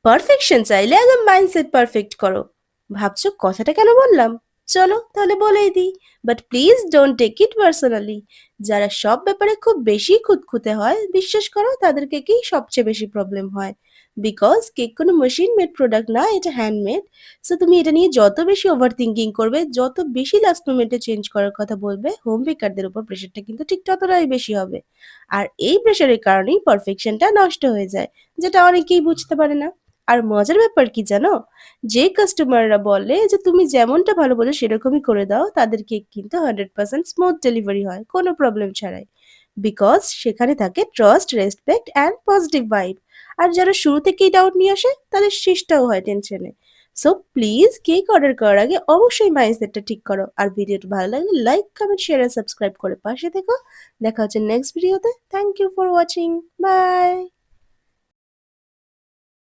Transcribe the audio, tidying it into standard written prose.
Perfection চাইলে আগে mindset perfect করো। ভাবছো কথাটা কেন বললাম? চলো তাহলে বলেই দিই। But please don't take it personally. যারা সব ব্যাপারে খুব বেশি খুঁতখুঁতে হয়, বিশ্বাস করো তাদেরকে কি সবচেয়ে বেশি প্রবলেম হয়। বিকজ কেক কোনো মেশিন মেড প্রোডাক্ট না, এটা হ্যান্ডমেড। সো তুমি এটা নিয়ে যত বেশি ওভার থিঙ্কিং করবে, যত বেশি লাস্ট মোমেন্টে চেঞ্জ করার কথা বলবে, হোম বেকারদের উপর প্রেশারটা কিন্তু ঠিক ততটাই বেশি হবে। আর এই প্রেশারের কারণেই পারফেকশনটা নষ্ট হয়ে যায়, যেটা অনেকেই বুঝতে পারে না। আর মজার ব্যাপার কি জানো? যে কাস্টমাররা বলে যে তুমি যেমনটা ভালো বোঝো সেরকমই করে দাও, তাদের কেক কিন্তু 100% স্মুথ ডেলিভারি হয়, কোনো প্রবলেম ছাড়াই। বিকজ সেখানে থাকে trust, respect and positive vibe. আর যারা শুরু থেকেই ডাউট নিয়ে আসে, তাদের শেষটাও হয় টেনশনে। সো প্লিজ কেক অর্ডার করার আগে অবশ্যই মাইন্ডসেটটা ঠিক করো। আর ভিডিওটা ভালো লাগলে লাইক, কমেন্ট, শেয়ার আর সাবস্ক্রাইব করে পাশে থেকো। দেখা হচ্ছে নেক্সট ভিডিওতে। Thank you for watching. By.